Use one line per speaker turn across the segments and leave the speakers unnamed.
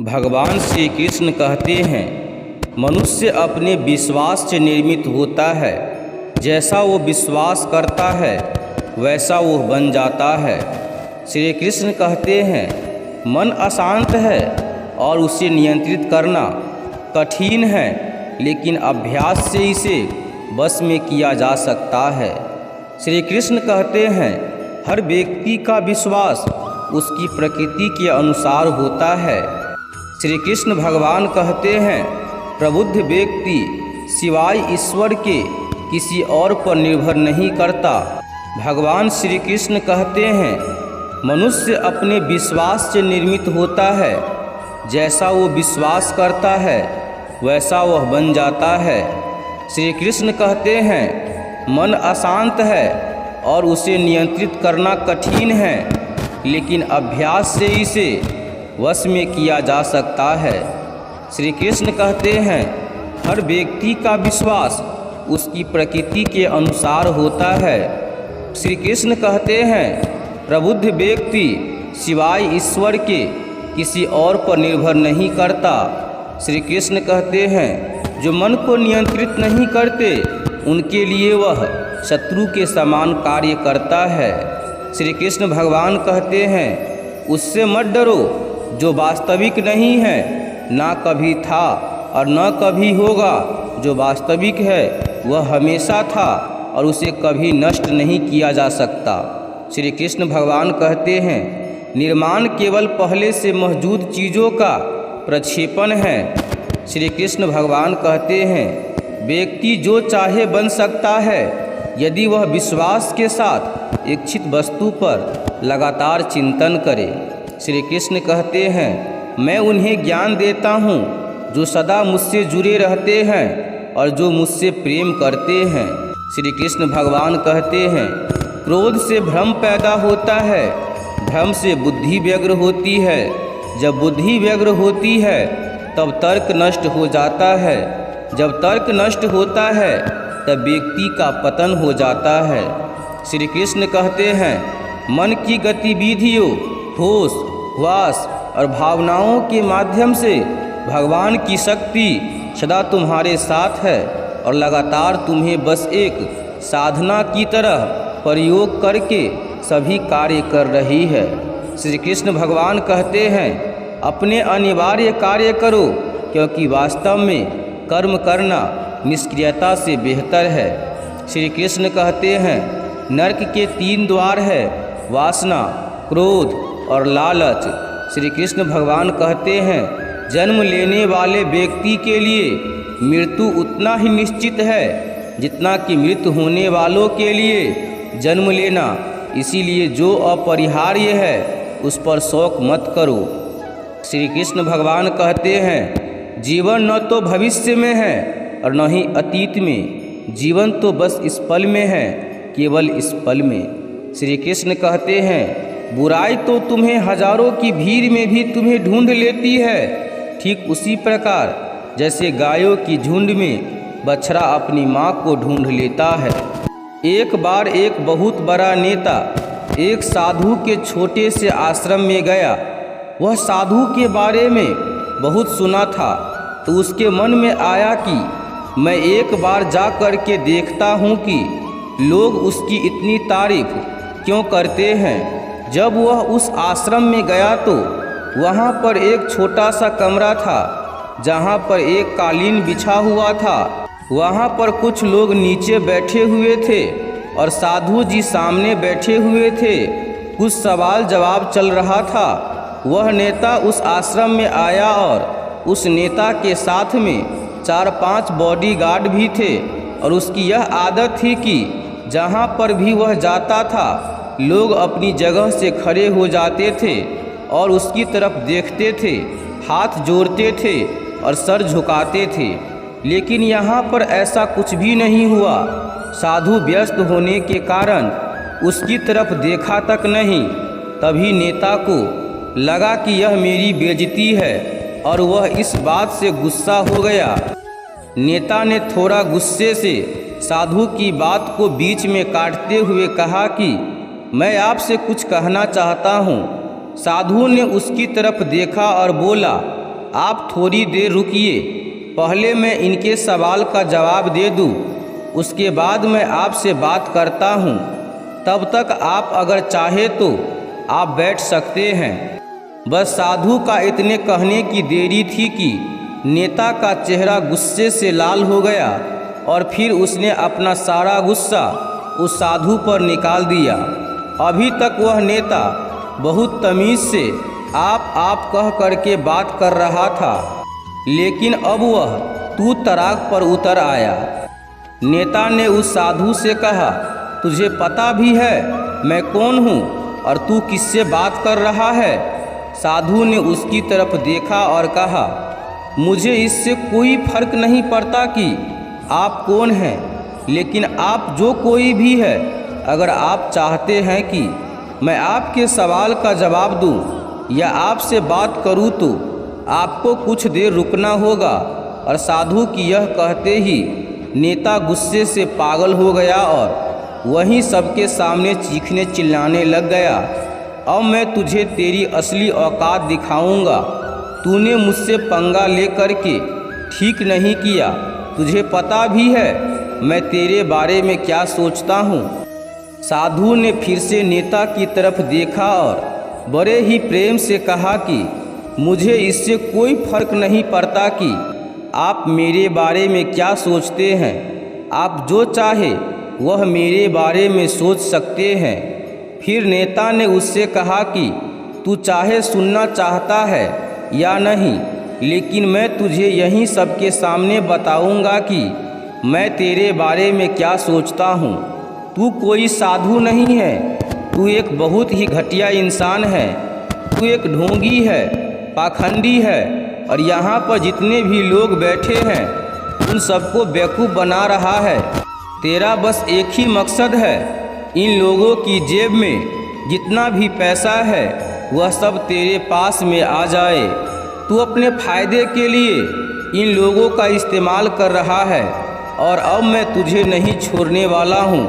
भगवान श्री कृष्ण कहते हैं, मनुष्य अपने विश्वास से निर्मित होता है। जैसा वो विश्वास करता है वैसा वो बन जाता है। श्री कृष्ण कहते हैं, मन अशांत है और उसे नियंत्रित करना कठिन है, लेकिन अभ्यास से इसे बस में किया जा सकता है। श्री कृष्ण कहते हैं, हर व्यक्ति का विश्वास उसकी प्रकृति के अनुसार होता है। श्री कृष्ण भगवान कहते हैं, प्रबुद्ध व्यक्ति सिवाय ईश्वर के किसी और पर निर्भर नहीं करता। भगवान श्री कृष्ण कहते हैं, मनुष्य अपने विश्वास से निर्मित होता है। जैसा वो विश्वास करता है वैसा वह बन जाता है। श्री कृष्ण कहते हैं, मन अशांत है और उसे नियंत्रित करना कठिन है, लेकिन अभ्यास से इसे वश में किया जा सकता है। श्री कृष्ण कहते हैं, हर व्यक्ति का विश्वास उसकी प्रकृति के अनुसार होता है। श्री कृष्ण कहते हैं, प्रबुद्ध व्यक्ति सिवाय ईश्वर के किसी और पर निर्भर नहीं करता। श्री कृष्ण कहते हैं, जो मन को नियंत्रित नहीं करते उनके लिए वह शत्रु के समान कार्य करता है। श्री कृष्ण भगवान कहते हैं, उससे मत डरो जो वास्तविक नहीं है, ना कभी था और न कभी होगा। जो वास्तविक है वह हमेशा था और उसे कभी नष्ट नहीं किया जा सकता। श्री कृष्ण भगवान कहते हैं, निर्माण केवल पहले से मौजूद चीज़ों का प्रक्षेपण है। श्री कृष्ण भगवान कहते हैं, व्यक्ति जो चाहे बन सकता है यदि वह विश्वास के साथ इच्छित वस्तु पर लगातार चिंतन करे। श्री कृष्ण कहते हैं, मैं उन्हें ज्ञान देता हूँ जो सदा मुझसे जुड़े रहते हैं और जो मुझसे प्रेम करते हैं। श्री कृष्ण भगवान कहते हैं, क्रोध से भ्रम पैदा होता है, भ्रम से बुद्धि व्यग्र होती है, जब बुद्धि व्यग्र होती है तब तर्क नष्ट हो जाता है, जब तर्क नष्ट होता है तब व्यक्ति का पतन हो जाता है। श्री कृष्ण कहते हैं, मन की गतिविधियों, होश, वास और भावनाओं के माध्यम से भगवान की शक्ति सदा तुम्हारे साथ है और लगातार तुम्हें बस एक साधना की तरह प्रयोग करके सभी कार्य कर रही है। श्री कृष्ण भगवान कहते हैं, अपने अनिवार्य कार्य करो, क्योंकि वास्तव में कर्म करना निष्क्रियता से बेहतर है। श्री कृष्ण कहते हैं, नरक के 3 द्वार है, वासना, क्रोध और लालच। श्री कृष्ण भगवान कहते हैं, जन्म लेने वाले व्यक्ति के लिए मृत्यु उतना ही निश्चित है जितना कि मृत्यु होने वालों के लिए जन्म लेना। इसीलिए जो अपरिहार्य है उस पर शौक मत करो। श्री कृष्ण भगवान कहते हैं, जीवन न तो भविष्य में है और न ही अतीत में, जीवन तो बस इस पल में है, केवल इस पल में। श्री कृष्ण कहते हैं, बुराई तो तुम्हें हजारों की भीड़ में भी तुम्हें ढूंढ लेती है, ठीक उसी प्रकार जैसे गायों की झुंड में बछड़ा अपनी माँ को ढूंढ लेता है। एक बार एक बहुत बड़ा नेता एक साधु के छोटे से आश्रम में गया। वह साधु के बारे में बहुत सुना था, तो उसके मन में आया कि मैं एक बार जा कर के देखता हूँ कि लोग उसकी इतनी तारीफ क्यों करते हैं। जब वह उस आश्रम में गया तो वहाँ पर एक छोटा सा कमरा था, जहाँ पर एक कालीन बिछा हुआ था। वहाँ पर कुछ लोग नीचे बैठे हुए थे और साधु जी सामने बैठे हुए थे। कुछ सवाल जवाब चल रहा था। वह नेता उस आश्रम में आया और उस नेता के साथ में 4-5 बॉडीगार्ड भी थे और उसकी यह आदत थी कि जहाँ पर भी वह जाता था लोग अपनी जगह से खड़े हो जाते थे और उसकी तरफ देखते थे, हाथ जोड़ते थे और सर झुकाते थे। लेकिन यहाँ पर ऐसा कुछ भी नहीं हुआ। साधु व्यस्त होने के कारण उसकी तरफ देखा तक नहीं। तभी नेता को लगा कि यह मेरी बेइज्जती है और वह इस बात से गुस्सा हो गया। नेता ने थोड़ा गुस्से से साधु की बात को बीच में काटते हुए कहा कि मैं आपसे कुछ कहना चाहता हूँ। साधु ने उसकी तरफ देखा और बोला, आप थोड़ी देर रुकिए, पहले मैं इनके सवाल का जवाब दे दूं, उसके बाद मैं आपसे बात करता हूं। तब तक आप अगर चाहे तो आप बैठ सकते हैं। बस साधु का इतने कहने की देरी थी कि नेता का चेहरा गुस्से से लाल हो गया और फिर उसने अपना सारा गुस्सा उस साधु पर निकाल दिया। अभी तक वह नेता बहुत तमीज़ से आप कह करके बात कर रहा था, लेकिन अब वह तू तराक पर उतर आया। नेता ने उस साधु से कहा, तुझे पता भी है मैं कौन हूँ और तू किससे बात कर रहा है? साधु ने उसकी तरफ देखा और कहा, मुझे इससे कोई फर्क नहीं पड़ता कि आप कौन हैं, लेकिन आप जो कोई भी है, अगर आप चाहते हैं कि मैं आपके सवाल का जवाब दूं या आपसे बात करूं तो आपको कुछ देर रुकना होगा। और साधु की यह कहते ही नेता गुस्से से पागल हो गया और वहीं सबके सामने चीखने चिल्लाने लग गया, अब मैं तुझे तेरी असली औकात दिखाऊंगा। तूने मुझसे पंगा ले करके ठीक नहीं किया। तुझे पता भी है मैं तेरे बारे में क्या सोचता हूँ। साधु ने फिर से नेता की तरफ देखा और बड़े ही प्रेम से कहा कि मुझे इससे कोई फर्क नहीं पड़ता कि आप मेरे बारे में क्या सोचते हैं। आप जो चाहे वह मेरे बारे में सोच सकते हैं। फिर नेता ने उससे कहा कि तू चाहे सुनना चाहता है या नहीं, लेकिन मैं तुझे यहीं सबके सामने बताऊंगा कि मैं तेरे बारे में क्या सोचता हूँ। तू कोई साधु नहीं है, तू एक बहुत ही घटिया इंसान है। तू एक ढोंगी है, पाखंडी है और यहाँ पर जितने भी लोग बैठे हैं उन सबको बेवकूफ़ बना रहा है। तेरा बस एक ही मकसद है, इन लोगों की जेब में जितना भी पैसा है वह सब तेरे पास में आ जाए। तू अपने फ़ायदे के लिए इन लोगों का इस्तेमाल कर रहा है और अब मैं तुझे नहीं छोड़ने वाला हूँ।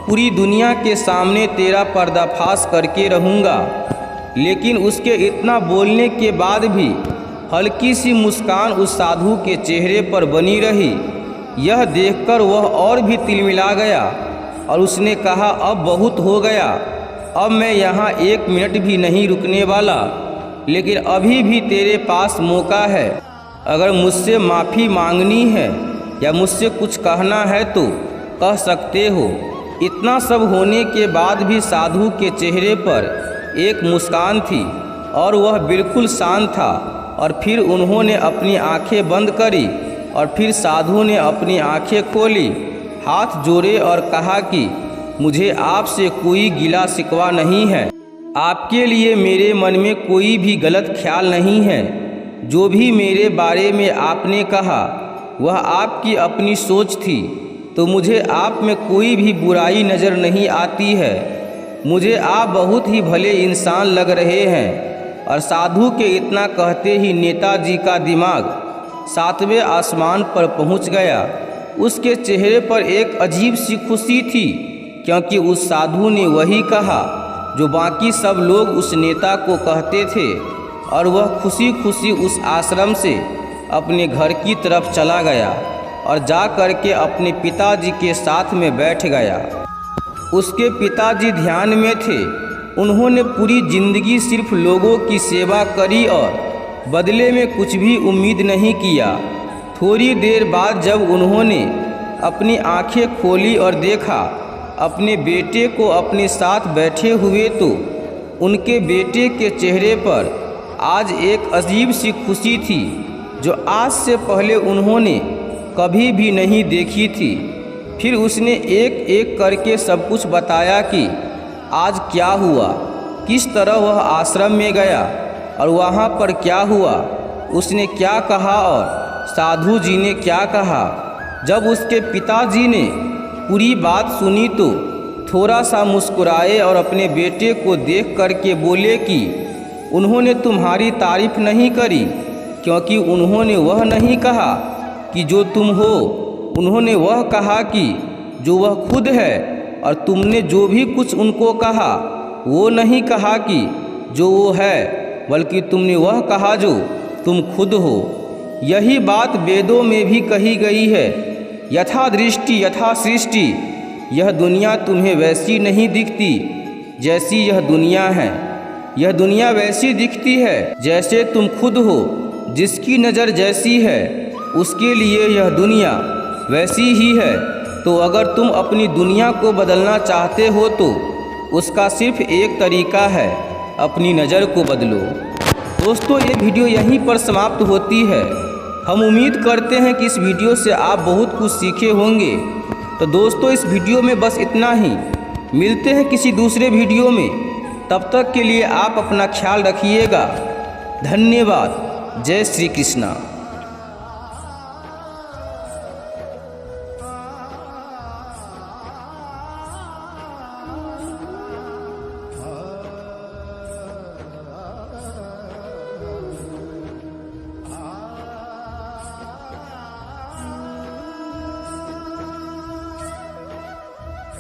पूरी दुनिया के सामने तेरा पर्दाफाश करके रहूँगा। लेकिन उसके इतना बोलने के बाद भी हल्की सी मुस्कान उस साधु के चेहरे पर बनी रही। यह देखकर वह और भी तिलमिला गया और उसने कहा, अब बहुत हो गया, अब मैं यहाँ 1 मिनट भी नहीं रुकने वाला। लेकिन अभी भी तेरे पास मौका है। अगर मुझसे माफ़ी मांगनी है या मुझसे कुछ कहना है तो कह सकते हो। इतना सब होने के बाद भी साधु के चेहरे पर एक मुस्कान थी और वह बिल्कुल शांत था। और फिर उन्होंने अपनी आंखें बंद करी और फिर साधु ने अपनी आंखें खोली, हाथ जोड़े और कहा कि मुझे आपसे कोई गिला शिकवा नहीं है। आपके लिए मेरे मन में कोई भी गलत ख्याल नहीं है। जो भी मेरे बारे में आपने कहा वह आपकी अपनी सोच थी, तो मुझे आप में कोई भी बुराई नज़र नहीं आती है। मुझे आप बहुत ही भले इंसान लग रहे हैं। और साधु के इतना कहते ही नेताजी का दिमाग 7वें आसमान पर पहुंच गया। उसके चेहरे पर एक अजीब सी खुशी थी, क्योंकि उस साधु ने वही कहा जो बाकी सब लोग उस नेता को कहते थे। और वह खुशी खुशी उस आश्रम से अपने घर की तरफ चला गया और जा कर के अपने पिताजी के साथ में बैठ गया। उसके पिताजी ध्यान में थे। उन्होंने पूरी ज़िंदगी सिर्फ लोगों की सेवा करी और बदले में कुछ भी उम्मीद नहीं किया। थोड़ी देर बाद जब उन्होंने अपनी आंखें खोली और देखा अपने बेटे को अपने साथ बैठे हुए, तो उनके बेटे के चेहरे पर आज एक अजीब सी खुशी थी जो आज से पहले उन्होंने कभी भी नहीं देखी थी। फिर उसने एक एक करके सब कुछ बताया कि आज क्या हुआ, किस तरह वह आश्रम में गया और वहाँ पर क्या हुआ, उसने क्या कहा और साधु जी ने क्या कहा। जब उसके पिताजी ने पूरी बात सुनी तो थोड़ा सा मुस्कुराए और अपने बेटे को देख करके बोले कि उन्होंने तुम्हारी तारीफ नहीं करी, क्योंकि उन्होंने वह नहीं कहा कि जो तुम हो, उन्होंने वह कहा कि जो वह खुद है। और तुमने जो भी कुछ उनको कहा वो नहीं कहा कि जो वो है, बल्कि तुमने वह कहा जो तुम खुद हो। यही बात वेदों में भी कही गई है, यथा दृष्टि यथा सृष्टि। यह दुनिया तुम्हें वैसी नहीं दिखती जैसी यह दुनिया है। यह दुनिया वैसी दिखती है जैसे तुम खुद हो। जिसकी नज़र जैसी है उसके लिए यह दुनिया वैसी ही है। तो अगर तुम अपनी दुनिया को बदलना चाहते हो तो उसका सिर्फ एक तरीका है, अपनी नज़र को बदलो। दोस्तों, ये वीडियो यहीं पर समाप्त होती है। हम उम्मीद करते हैं कि इस वीडियो से आप बहुत कुछ सीखे होंगे। तो दोस्तों, इस वीडियो में बस इतना ही। मिलते हैं किसी दूसरे वीडियो में। तब तक के लिए आप अपना ख्याल रखिएगा। धन्यवाद। जय श्री कृष्णा।